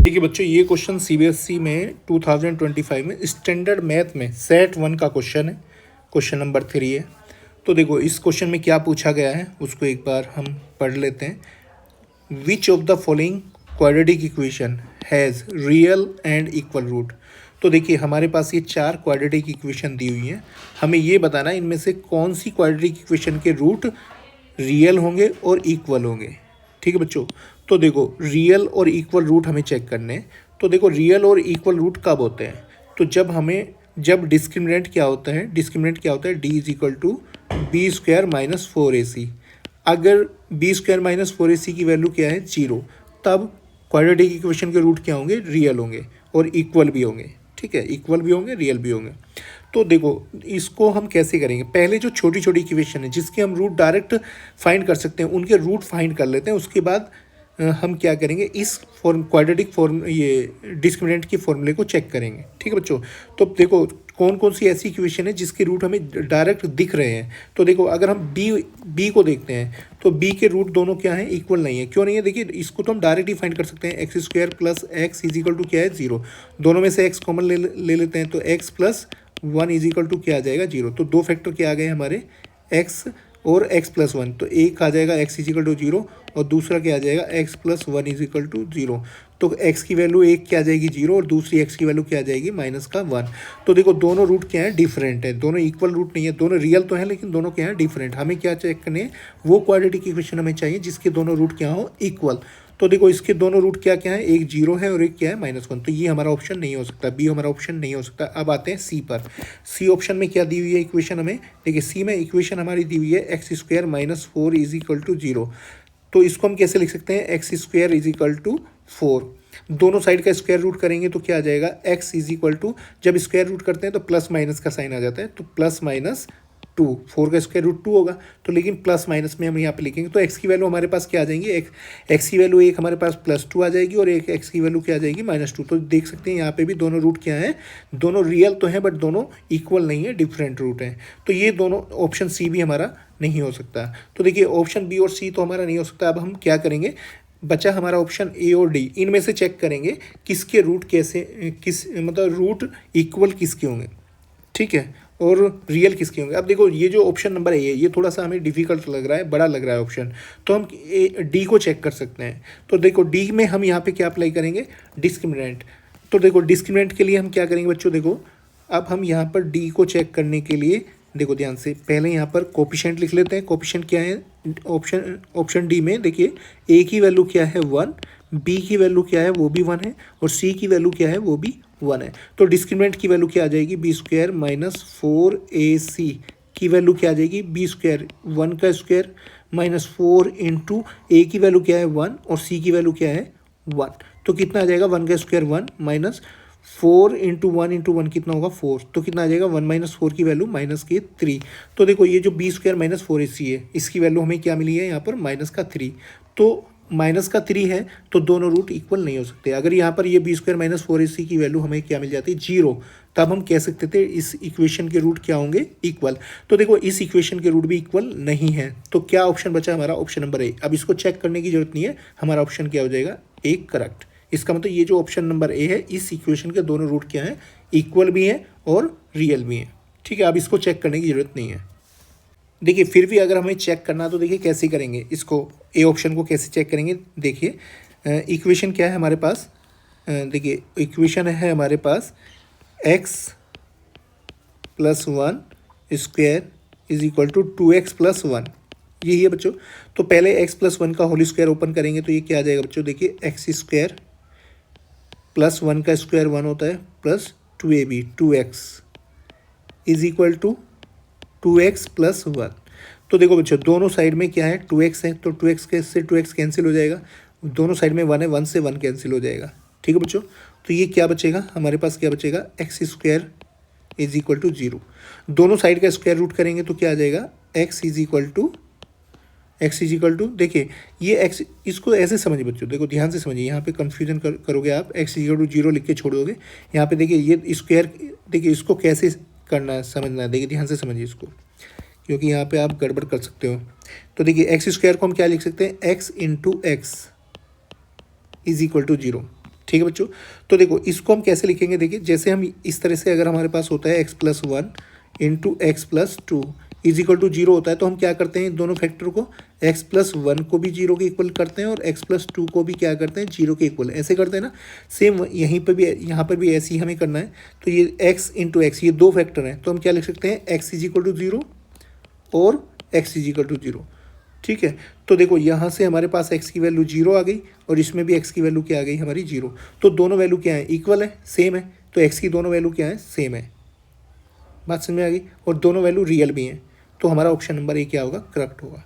देखिए बच्चों, ये क्वेश्चन सीबीएसई में 2025 में स्टैंडर्ड मैथ में सेट 1 का क्वेश्चन है। क्वेश्चन नंबर 3 है। तो देखो इस क्वेश्चन में क्या पूछा गया है उसको एक बार हम पढ़ लेते हैं। Which of the following quadratic equation has real and equal root. तो देखिए हमारे पास ये 4 क्वाड्रेटिक इक्वेशन दी हुई हैं। हमें ये बताना है इनमें से कौन सी क्वाड्रेटिक इक्वेशन के रूट रियल होंगे और इक्वल होंगे। ठीक है बच्चों, तो देखो रियल और इक्वल रूट हमें चेक करने हैं। तो देखो रियल और इक्वल रूट कब होते हैं, तो जब डिस्क्रिमिनेंट क्या होता है, D is equal to B square minus 4ac। अगर बी स्क्वायर माइनस 4ac की वैल्यू क्या है 0, तब क्वाड्रेटिक इक्वेशन के रूट क्या होंगे, रियल होंगे और इक्वल भी होंगे। ठीक है, इक्वल भी होंगे, रियल भी होंगे। तो देखो इसको हम कैसे करेंगे, पहले जो छोटी छोटी इक्वेशन है जिसके हम रूट डायरेक्ट फाइंड कर सकते हैं उनके रूट फाइंड कर लेते हैं। उसके बाद हम क्या करेंगे, इस क्वाड्रेटिक फॉर्म ये डिस्क्रिमिनेंट की फॉर्मूले को चेक करेंगे। ठीक है बच्चों, तो देखो कौन कौन सी ऐसी इक्वेशन है जिसके रूट हमें डायरेक्ट दिख रहे हैं। तो देखो अगर हम बी को देखते हैं तो बी के रूट दोनों क्या हैं, इक्वल नहीं है। क्यों नहीं है, देखिए इसको तो हम डायरेक्ट ही फाइंड कर सकते हैं। X square plus X is equal to क्या है 0। दोनों में से एक्स कॉमन ले लेते हैं तो X plus 1 is equal to क्या आ जाएगा 0। तो दो फैक्टर क्या आ गए हमारे, एक्स और एक्स प्लस 1। तो एक आ जाएगा एक्स इज इक्वल टू 0 और दूसरा क्या आ जाएगा X plus 1 is equal to 0। तो एक्स की वैल्यू एक क्या आ जाएगी 0 और दूसरी एक्स की वैल्यू क्या आ जाएगी माइनस का 1। तो देखो दोनों रूट क्या है, डिफरेंट है, दोनों इक्वल रूट नहीं है, दोनों रियल तो है लेकिन दोनों क्या है, डिफरेंट। हमें क्या चेक करने हैं, वो क्वाड्रेटिक इक्वेशन हमें चाहिए जिसके दोनों रूट क्या हो, इक्वल। तो देखो इसके दोनों रूट क्या क्या है, एक 0 है और एक क्या है -1। तो ये हमारा ऑप्शन नहीं हो सकता, बी हमारा ऑप्शन नहीं हो सकता। अब आते हैं सी पर। सी ऑप्शन में क्या दी हुई है इक्वेशन हमें, देखिए सी में इक्वेशन हमारी दी हुई है X square minus 4 is equal to 0। तो इसको हम कैसे लिख सकते हैं, X square is equal to 4। दोनों साइड का स्क्वायर रूट करेंगे तो क्या आ जाएगा, एक्स इज इक्वल टू, जब स्क्वायर रूट करते हैं तो प्लस माइनस का साइन आ जाता है, तो प्लस माइनस 2, 4 का स्क्वायर रूट 2 होगा। तो लेकिन प्लस माइनस में हम यहाँ पे लिखेंगे तो एक्स की वैल्यू हमारे पास क्या आ जाएंगी, एक्स की वैल्यू एक हमारे पास +2 आ जाएगी और एक एक्स की वैल्यू क्या आ जाएगी -2। तो देख सकते हैं यहाँ पे भी दोनों रूट क्या है, दोनों रियल तो हैं बट दोनों इक्वल नहीं है, डिफरेंट रूट हैं। तो ये दोनों ऑप्शन सी भी हमारा नहीं हो सकता। तो देखिए ऑप्शन बी और सी तो हमारा नहीं हो सकता। अब हम क्या करेंगे, बचा हमारा ऑप्शन ए और डी। इनमें से चेक करेंगे किसके रूट कैसे, मतलब रूट इक्वल किसके होंगे, ठीक है, और रियल किसके होंगे। अब देखो ये जो ऑप्शन नंबर है ये थोड़ा सा हमें डिफिकल्ट लग रहा है, बड़ा लग रहा है ऑप्शन, तो हम डी को चेक कर सकते हैं। तो देखो डी में हम यहाँ पे क्या अप्लाई करेंगे, डिस्क्रिमिनेंट। तो देखो डिस्क्रिमिनेंट के लिए हम क्या करेंगे बच्चों, देखो अब हम यहाँ पर डी को चेक करने के लिए देखो ध्यान से, पहले यहाँ पर कोफिशिएंट लिख लेते हैं। कोफिशिएंट क्या है ऑप्शन डी में, देखिए ए की वैल्यू क्या है 1, बी की वैल्यू क्या है वो भी 1 है और सी की वैल्यू क्या है वो भी 1 है। तो डिस्क्रिमिनेंट की वैल्यू क्या आ जाएगी, बी स्क्वायर माइनस 4ac की वैल्यू क्या आ जाएगी, बी स्क्वायर 1 का स्क्वायर माइनस 4 इंटू ए की वैल्यू क्या है 1 और सी की वैल्यू क्या है 1। तो कितना आ जाएगा, 1 का स्क्वायर 1 माइनस 4 इंटू 1 कितना होगा 4। तो कितना आ जाएगा 1 माइनस 4 की वैल्यू -3। तो देखो ये जो बी स्क्वायर माइनस 4ac है इसकी वैल्यू हमें क्या मिली है यहाँ पर -3। तो -3 है तो दोनों रूट इक्वल नहीं हो सकते। अगर यहाँ पर ये बी स्क्वायर माइनस 4ac की वैल्यू हमें क्या मिल जाती है 0, तब हम कह सकते थे इस इक्वेशन के रूट क्या होंगे, इक्वल। तो देखो इस इक्वेशन के रूट भी इक्वल नहीं है। तो क्या ऑप्शन बचा हमारा, ऑप्शन नंबर ए। अब इसको चेक करने की जरूरत नहीं है, हमारा ऑप्शन क्या हो जाएगा, ए करेक्ट। इसका मतलब ये जो ऑप्शन नंबर ए है इस इक्वेशन के दोनों रूट क्या हैं, इक्वल भी हैं और रियल भी हैं। ठीक है, अब इसको चेक करने की जरूरत नहीं है। देखिए फिर भी अगर हमें चेक करना तो देखिए कैसे करेंगे इसको, ए ऑप्शन को कैसे चेक करेंगे। देखिए इक्वेशन क्या है हमारे पास, देखिए इक्वेशन है हमारे पास x plus 1 square is equal to 2x plus 1, यही है बच्चों। तो पहले x प्लस 1 का होल स्क्वायर ओपन करेंगे तो ये क्या आ जाएगा बच्चों, देखिए एक्स स्क्वायर प्लस 1 का स्क्वायर 1 होता है plus 2ab 2x is equal to 2x plus 1। तो देखो बच्चों दोनों साइड में क्या है 2x है, तो 2x के से 2x कैंसिल हो जाएगा, दोनों साइड में 1 है, 1 से 1 कैंसिल हो जाएगा। ठीक है बच्चों, तो ये क्या बचेगा हमारे पास, क्या बचेगा X square is equal to 0। दोनों साइड का स्क्वायर रूट करेंगे तो क्या आ जाएगा, एक्स इज इक्वल टू देखिए ये एक्स, इसको ऐसे समझिए बच्चों, देखो ध्यान से समझिए, यहाँ पे कन्फ्यूजन करोगे आप, एक्स इज इक्वल टू 0 लिख के छोड़ दोगे। यहाँ पे देखिए ये स्क्वायर, देखिए इसको कैसे करना है समझना है, देखिए ध्यान से समझिए इसको, क्योंकि यहाँ पे आप गड़बड़ कर सकते हो। तो देखिए एक्स स्क्वायर को हम क्या लिख सकते हैं, X into X is equal to 0। ठीक है बच्चों। तो देखो इसको हम कैसे लिखेंगे, देखिए जैसे हम इस तरह से अगर हमारे पास होता है x+1 into x+2 is equal to 0 होता है, तो हम क्या करते हैं दोनों फैक्टर को x+1 को भी 0 के इक्वल करते हैं और x+2 को भी क्या करते हैं 0 के इक्वल, ऐसे करते हैं ना। सेम यहीं पर भी, यहाँ पर भी ऐसे ही हमें करना है। तो ये x इंटू एक्स, ये दो फैक्टर हैं, तो हम क्या लिख सकते हैं x इज इक्वल टू 0 और x इज इक्वल टू 0। ठीक है, तो देखो यहाँ से हमारे पास x की वैल्यू 0 आ गई और इसमें भी x की वैल्यू क्या आ गई हमारी 0। तो दोनों वैल्यू क्या है, इक्वल है, सेम है। तो x की दोनों वैल्यू क्या है, सेम है। बात समझ में आ गई, और दोनों वैल्यू रियल भी हैं। तो हमारा ऑप्शन नंबर ए क्या होगा, करेक्ट होगा।